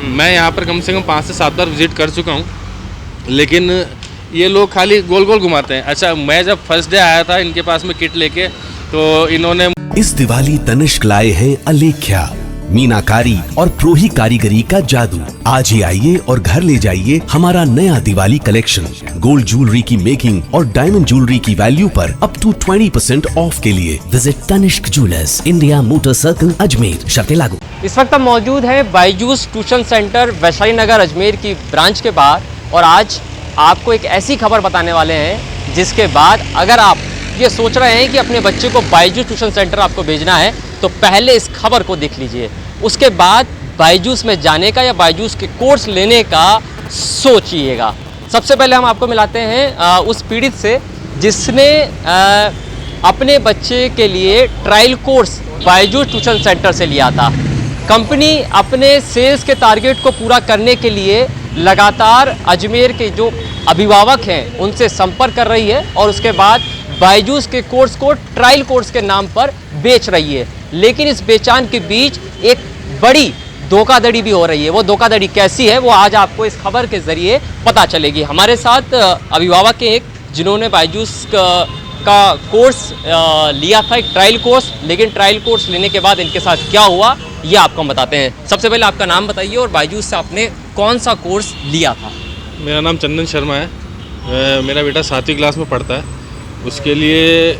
मैं यहाँ पर कम से कम 5 से 7 बार विजिट कर चुका हूँ, लेकिन ये लोग खाली गोल गोल घुमाते हैं। अच्छा, मैं जब फर्स्ट डे आया था इनके पास में किट लेके, तो इन्होंने इस दिवाली तनिष्क लाए हैं अलेख्या, मीनाकारी और प्रोही कारीगरी का जादू। आज ही आइए और घर ले जाइए हमारा नया दिवाली कलेक्शन। गोल्ड ज्वेलरी की मेकिंग और डायमंड ज्वेलरी की वैल्यू पर अप टू 20% ऑफ के लिए visit Tanishq jewellers, India motor circle, Ajmer. शर्तें लागू। इस वक्त हम मौजूद हैं बायजूस ट्यूशन सेंटर वैशाली नगर अजमेर की ब्रांच के बाहर, और आज आपको एक ऐसी खबर बताने वाले हैं जिसके बाद अगर आप ये सोच रहे हैं कि अपने बच्चे को बायजूस ट्यूशन सेंटर आपको भेजना है, तो पहले इस खबर को देख लीजिए, उसके बाद बायजूस में जाने का या बायजूस के कोर्स लेने का सोचिएगा। सबसे पहले हम आपको मिलाते हैं उस पीड़ित से जिसने अपने बच्चे के लिए trial course Byju's tuition centre से लिया था। कंपनी अपने सेल्स के टारगेट को पूरा करने के लिए लगातार अजमेर के जो अभिभावक हैं उनसे संपर्क कर रही है और उसके बाद बायजूस के कोर्स को ट्रायल कोर्स के नाम पर बेच रही है। लेकिन इस बेचान के बीच एक बड़ी धोखाधड़ी भी हो रही है। वो धोखाधड़ी कैसी है वो आज आपको इस खबर के ज़रिए पता चलेगी। हमारे साथ अभिभावक एक जिन्होंने बायजूस का कोर्स लिया था, एक ट्रायल कोर्स, लेकिन ट्रायल कोर्स लेने के बाद इनके साथ क्या हुआ ये आपको हम बताते हैं। सबसे पहले आपका नाम बताइए और बायजूस से आपने कौन सा कोर्स लिया था? मेरा नाम चंदन शर्मा है। मेरा बेटा 7वीं क्लास में पढ़ता है। उसके लिए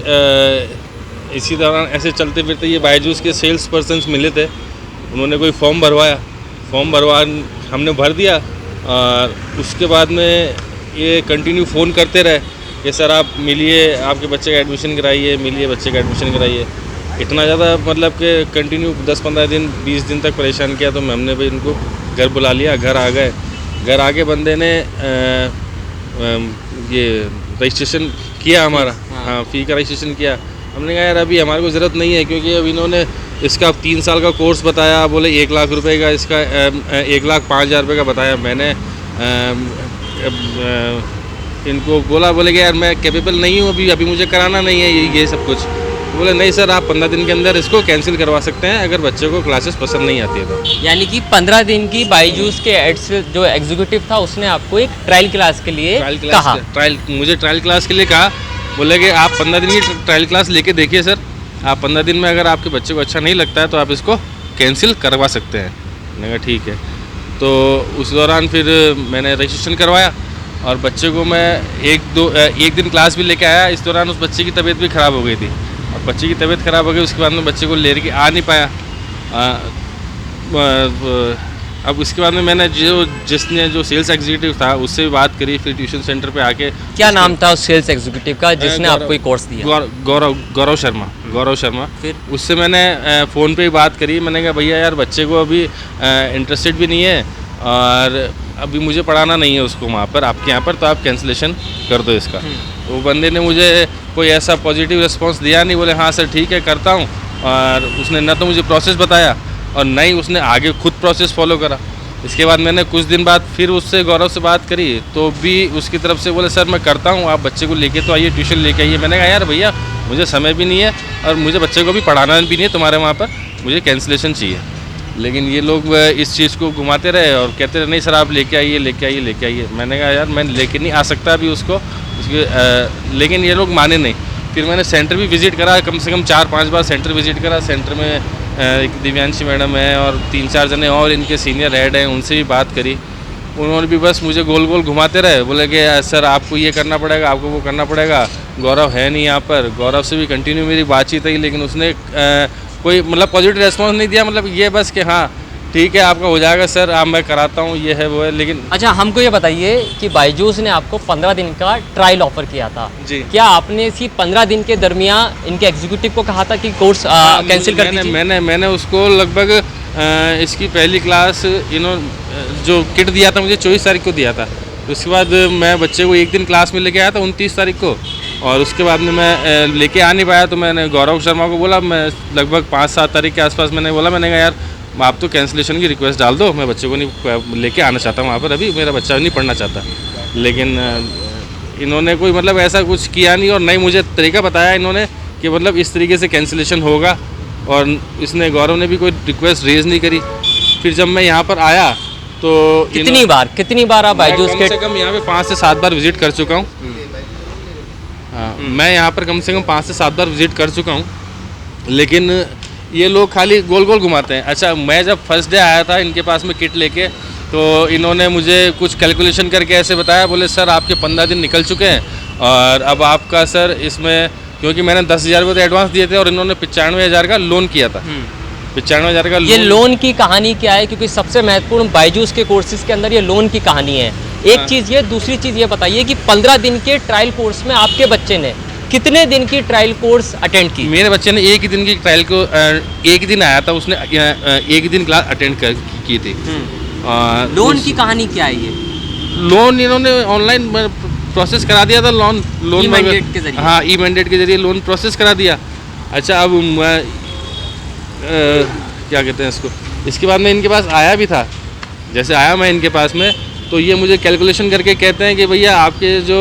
इसी दौरान ऐसे चलते फिरते ये बायजूस के सेल्स पर्सन्स मिले थे। उन्होंने कोई फॉर्म भरवा हमने भर दिया, और उसके बाद में ये कंटिन्यू फ़ोन करते रहे कि सर आप मिलिए, आपके बच्चे का एडमिशन कराइए, मिलिए बच्चे का एडमिशन कराइए। इतना ज़्यादा मतलब कि कंटिन्यू 10-15 दिन 20 दिन तक परेशान किया। तो हमने भाई इनको घर बुला लिया, घर आ गए। घर आके बंदे ने ये रजिस्ट्रेशन किया हमारा, हाँ फ़ी का रजिस्ट्रेशन किया। हमने कहा यार अभी हमारे को ज़रूरत नहीं है, क्योंकि अब इन्होंने इसका 3 साल का कोर्स बताया, बोले 1 लाख रुपए का, इसका 1,05,000 रुपये का बताया। मैंने इनको बोले कि यार मैं कैपेबल नहीं हूँ अभी मुझे कराना नहीं है ये सब कुछ। बोले नहीं सर, आप 15 दिन के अंदर इसको कैंसिल करवा सकते हैं अगर बच्चे को क्लासेस पसंद नहीं आती है तो। यानी कि 15 दिन की बायजूस के जो एग्जीक्यूटिव था उसने आपको एक ट्रायल क्लास के लिए कहा। मुझे ट्रायल क्लास के लिए कहा। बोले कि आप 15 दिन की ट्रायल क्लास लेके देखिए सर, आप 15 दिन में अगर आपके बच्चे को अच्छा नहीं लगता है तो आप इसको कैंसिल करवा सकते हैं। मैंने कहा ठीक है। तो उस दौरान फिर मैंने रजिस्ट्रेशन करवाया और बच्चे को मैं एक दिन क्लास भी लेके आया। इस दौरान उस बच्चे की तबीयत भी ख़राब हो गई थी, और बच्चे की तबीयत ख़राब हो गई। उसके बाद में बच्चे को लेके आ नहीं पाया। अब उसके बाद में मैंने जिसने जो सेल्स एग्जीक्यूटिव था उससे भी बात करी। फिर ट्यूशन सेंटर पे आके, क्या नाम था उस सेल्स एग्जीक्यूटिव का जिसने आपको ये कोर्स दिया? गौरव शर्मा। फिर उससे मैंने फ़ोन पे ही बात करी। मैंने कहा भैया यार बच्चे को अभी इंटरेस्टेड भी नहीं है और अभी मुझे पढ़ाना नहीं है उसको वहाँ पर, आपके यहाँ पर, तो आप कैंसिलेशन कर दो इसका। तो वो बंदे ने मुझे कोई ऐसा पॉजिटिव रिस्पांस दिया नहीं। बोले हाँ सर ठीक है करता हूँ, और उसने ना तो मुझे प्रोसेस बताया और ना ही उसने आगे खुद प्रोसेस फॉलो करा। इसके बाद मैंने कुछ दिन बाद फिर उससे गौरव से बात करी, तो भी उसकी तरफ से बोले सर मैं करता हूँ, आप बच्चे को लेके तो आइए, ट्यूशन लेके आइए। मैंने कहा यार भैया मुझे समय भी नहीं है और मुझे बच्चे को भी पढ़ाना भी नहीं है तुम्हारे वहाँ पर, मुझे कैंसिलेशन चाहिए। लेकिन ये लोग इस चीज़ को घुमाते रहे और कहते रहे नहीं सर आप लेके आइए। मैंने कहा यार मैं लेके नहीं आ सकता अभी उसको, लेकिन ये लोग माने नहीं। फिर मैंने सेंटर भी विज़िट करा, कम से कम 4-5 बार सेंटर विज़िट करा। सेंटर में एक दिव्यांशी मैडम है और 3-4 जने और इनके सीनियर हेड हैं, उनसे भी बात करी। उन्होंने भी बस मुझे गोल गोल घुमाते रहे। बोले कि सर आपको ये करना पड़ेगा, आपको वो करना पड़ेगा। गौरव है नहीं यहाँ पर, गौरव से भी कंटिन्यू मेरी बातचीत रही, लेकिन उसने कोई मतलब पॉजिटिव रिस्पॉन्स नहीं दिया। मतलब ये बस कि हाँ ठीक है आपका हो जाएगा सर, आप मैं कराता हूँ, ये है वो है। लेकिन अच्छा हमको ये बताइए कि बायजूस ने आपको 15 दिन का ट्रायल ऑफर किया था जी, क्या आपने इसी 15 दिन के दरमियान इनके एग्जीक्यूटिव को कहा था कि कोर्स कैंसिल कर दीजिए? मैंने उसको लगभग इसकी पहली क्लास जो किट दिया था मुझे 24 तारीख को दिया था। उसके बाद मैं बच्चे को एक दिन क्लास में लेके आया था 29 तारीख को, और उसके बाद में मैं लेके आ नहीं पाया। तो मैंने गौरव शर्मा को बोला, मैं लगभग 5-7 तारीख के आसपास मैंने कहा यार आप तो कैंसिलेशन की रिक्वेस्ट डाल दो, मैं बच्चे को नहीं लेके आना चाहता वहाँ पर, अभी मेरा बच्चा नहीं पढ़ना चाहता। लेकिन इन्होंने कोई मतलब ऐसा कुछ किया नहीं, और नहीं मुझे तरीका बताया इन्होंने कि मतलब इस तरीके से कैंसिलेशन होगा, और इसने गौरव ने भी कोई रिक्वेस्ट रेज़ नहीं करी। फिर जब मैं यहाँ पर आया तो कितनी बार आप बायजूस कम के से कम यहाँ पे 5 से 7 बार विजिट कर चुका हूँ। हाँ, मैं यहाँ पर कम से कम 5 से 7 बार विजिट कर चुका हूँ, लेकिन ये लोग खाली गोल गोल घुमाते हैं। अच्छा, मैं जब फर्स्ट डे आया था इनके पास में किट लेके, तो इन्होंने मुझे कुछ कैलकुलेशन करके ऐसे बताया, बोले सर आपके 15 दिन निकल चुके हैं और अब आपका सर इसमें, क्योंकि मैंने 10,000 रुपये एडवांस दिए थे और इन्होंने 95,000 का लोन किया था। 95,000 का ये लोन की कहानी क्या है? क्योंकि सबसे महत्वपूर्ण बायजूस के कोर्सेज के अंदर ये लोन की कहानी है। एक चीज़ ये, दूसरी चीज़ ये बताइए कि 15 दिन के ट्रायल कोर्स में आपके बच्चे ने कितने दिन की ट्रायल कोर्स अटेंड की? मेरे बच्चे ने एक ही दिन की ट्रायल को, एक दिन आया था, उसने एक ही दिन क्लास अटेंड की थी। लोन की कहानी क्या है? ये लोन इन्होंने ऑनलाइन प्रोसेस करा दिया था, लोन ई-मैंडेट के जरिए। हाँ, ई-मैंडेट के जरिए लोन प्रोसेस करा दिया। अच्छा, अब क्या कहते हैं इसको, इसके बाद मैं इनके पास आया भी था। जैसे आया मैं इनके पास में, तो ये मुझे कैलकुलेशन करके कहते हैं कि भैया आपके जो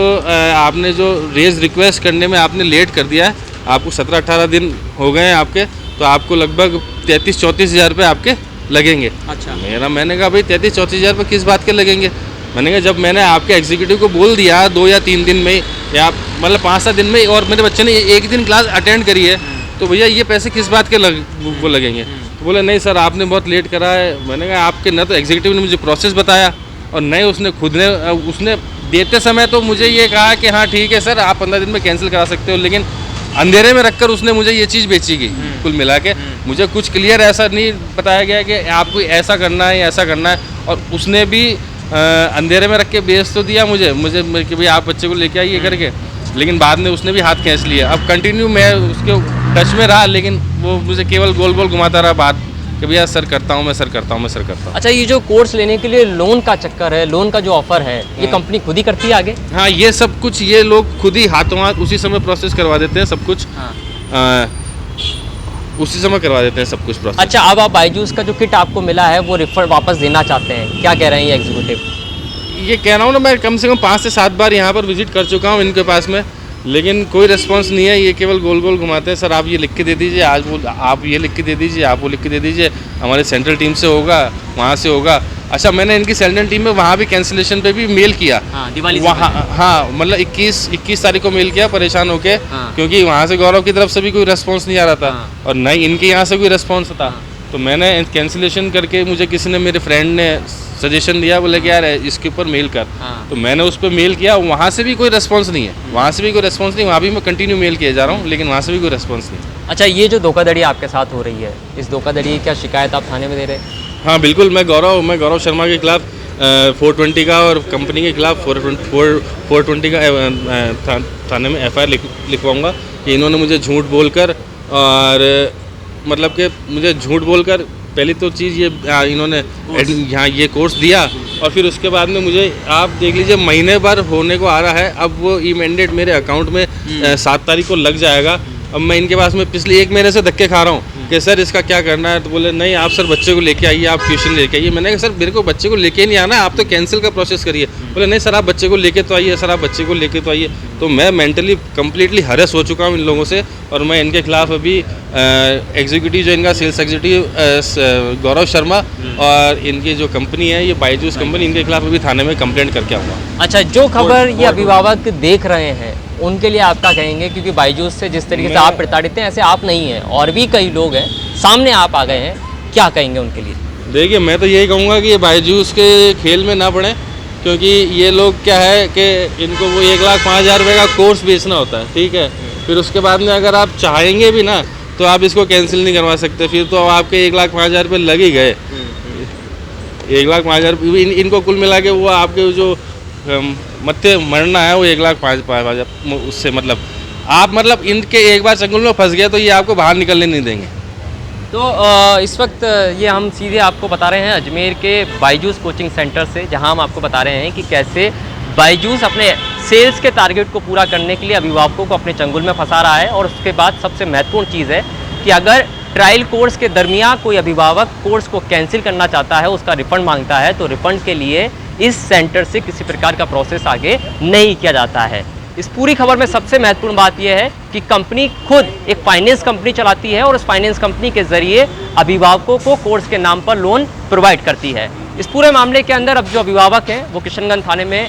आपने जो रेज रिक्वेस्ट करने में आपने लेट कर दिया है, आपको 17-18 दिन हो गए हैं आपके, तो आपको लगभग 33-34 हज़ार रुपये आपके लगेंगे। अच्छा, मैंने कहा भाई 33-34 हज़ार रुपये किस बात के लगेंगे? मैंने कहा जब मैंने आपके एग्जीक्यूटिव को बोल दिया 2 या 3 दिन में, या मतलब 5-7 दिन में, और मेरे बच्चे ने एक दिन क्लास अटेंड करी है, तो भैया ये पैसे किस बात के वो लगेंगे? तो बोले नहीं सर आपने बहुत लेट करा है। मैंने कहा आपके न तो एग्जीक्यूटिव ने मुझे प्रोसेस बताया और नए उसने देते समय तो मुझे ये कहा कि हाँ ठीक है सर आप 15 दिन में कैंसिल करा सकते हो, लेकिन अंधेरे में रखकर उसने मुझे ये चीज़ बेची गई। कुल मिला के मुझे कुछ क्लियर ऐसा नहीं बताया गया कि आपको ऐसा करना है या ऐसा करना है, और उसने भी अंधेरे में रख के बेच तो दिया मुझे कि भाई आप बच्चे को लेके आइए करके, लेकिन बाद में उसने भी हाथ खींच लिया। अब कंटिन्यू मैं उसके टच में रहा, लेकिन वो मुझे केवल गोल गोल घुमाता रहा बात कि भैया सर करता हूँ मैं, सर करता हूँ मैं, सर करता हूँ। अच्छा, ये जो कोर्स लेने के लिए लोन का चक्कर है, लोन का जो ऑफर है, ये कंपनी खुद ही करती है आगे? हाँ, ये सब कुछ ये लोग खुद ही हाथों हाथ उसी समय प्रोसेस करवा देते हैं सब कुछ। उसी समय करवा देते हैं सब कुछ प्रोसेस। अच्छा, अब आप बायजूस का जो किट आपको मिला है वो रिफंड वापस देना चाहते हैं, क्या कह रहे हैं ये एग्जीक्यूटिव? ये कह रहा हूँ ना, मैं कम से कम 5 से 7 बार यहाँ पर विजिट कर चुका हूँ इनके पास में, लेकिन कोई रिस्पांस नहीं है। ये केवल गोल गोल घुमाते हैं, सर आप ये लिख के दे दीजिए, आज वो आप ये लिख के दे दीजिए, आप वो लिख के दे दीजिए, हमारे सेंट्रल टीम से होगा, वहाँ से होगा। अच्छा, मैंने इनकी सेंट्रल टीम में वहाँ भी कैंसिलेशन पे भी मेल किया। दिवाली वहाँ, हाँ मतलब 21 तारीख को मेल किया परेशान होके, क्योंकि वहाँ से गौरव की तरफ से भी कोई रिस्पांस नहीं आ रहा था और न ही इनके यहाँ से कोई रिस्पांस था। तो मैंने कैंसिलेशन करके, मुझे किसी ने, मेरे फ्रेंड ने सजेशन दिया, बोले कि यार इसके ऊपर मेल कर। तो मैंने उस पर मेल किया, वहाँ से भी कोई रिस्पांस नहीं है, वहाँ भी मैं कंटिन्यू मेल किए जा रहा हूँ, लेकिन वहाँ से भी कोई रिस्पांस नहीं। अच्छा, ये जो धोखाधड़ी आपके साथ हो रही है, इस धोखाधड़ी की क्या शिकायत आप थाने में दे रहे हैं? हाँ बिल्कुल, मैं गौरव शर्मा के खिलाफ 420 का और कंपनी के खिलाफ 420 का थाने में FIR लिखवाऊँगा कि इन्होंने मुझे झूठ बोलकर, और मतलब कि मुझे झूठ बोलकर, पहली तो चीज़ ये इन्होंने यहाँ ये कोर्स दिया, और फिर उसके बाद में मुझे आप देख लीजिए महीने भर होने को आ रहा है, अब वो ई-मैंडेट मेरे अकाउंट में 7 तारीख को लग जाएगा। अब मैं इनके पास में पिछले 1 महीने से धक्के खा रहा हूँ कि सर इसका क्या करना है। तो बोले नहीं आप सर बच्चे को लेके आइए, आप ट्यूशन लेके आइए। मैंने कहा सर मेरे को बच्चे को लेके नहीं आना है, आप तो कैंसिल का प्रोसेस करिए। बोले नहीं सर आप बच्चे को लेके तो आइए, सर आप बच्चे को लेके तो आइए। तो मैं मेंटली कम्प्लीटली हरेस हो चुका हूँ इन लोगों से, और मैं इनके खिलाफ अभी एग्जीक्यूटिव जो इनका सेल्स एग्जीक्यूटिव गौरव शर्मा और इनकी जो कंपनी है ये बायजूस कंपनी, इनके खिलाफ अभी थाने में कंप्लेंट करके आऊँगा। अच्छा, जो खबर ये अभिभावक देख रहे हैं उनके लिए आप क्या कहेंगे? क्योंकि बायजूस से जिस तरीके से आप प्रताड़ित हैं, ऐसे आप नहीं हैं, और भी कई लोग हैं, सामने आप आ गए हैं, क्या कहेंगे उनके लिए? देखिए मैं तो यही कहूँगा कि ये बायजूस के खेल में ना पड़े, क्योंकि ये लोग क्या है कि इनको वो 1,05,000 रुपये का कोर्स बेचना होता है, ठीक है। फिर उसके बाद में अगर आप चाहेंगे भी ना तो आप इसको कैंसिल नहीं करवा सकते, फिर तो आपके 1,05,000 रुपये लग ही गए। 1,05,000 इनको कुल मिला के वो आपके जो मत्थे मरना है वो 1,05,000, उससे मतलब आप मतलब इनके एक बार चंगुल में फंस गए तो ये आपको बाहर निकलने नहीं देंगे। तो इस वक्त ये हम सीधे आपको बता रहे हैं अजमेर के बायजूस कोचिंग सेंटर से, जहां हम आपको बता रहे हैं कि कैसे बायजूस अपने सेल्स के टारगेट को पूरा करने के लिए अभिभावकों को अपने चंगुल में फंसा रहा है। और उसके बाद सबसे महत्वपूर्ण चीज़ है कि अगर ट्रायल कोर्स के दरमियान कोई अभिभावक कोर्स को कैंसिल करना चाहता है, उसका रिफंड मांगता है, तो रिफंड के लिए इस सेंटर से किसी प्रकार का प्रोसेस आगे नहीं किया जाता है। इस पूरी खबर में सबसे महत्वपूर्ण बात यह है कि कंपनी खुद एक फाइनेंस कंपनी चलाती है और उस फाइनेंस कंपनी के जरिए अभिभावकों को कोर्स के नाम पर लोन प्रोवाइड करती है। इस पूरे मामले के अंदर अब जो अभिभावक हैं वो किशनगंज थाने में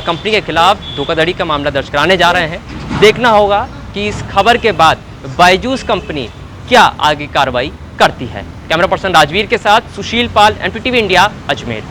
कंपनी के खिलाफ धोखाधड़ी का मामला दर्ज कराने जा रहे हैं। देखना होगा कि इस खबर के बाद बायजूस कंपनी क्या आगे कार्रवाई करती है। कैमरा पर्सन राजवीर के साथ सुशील पाल, NPTV इंडिया, अजमेर।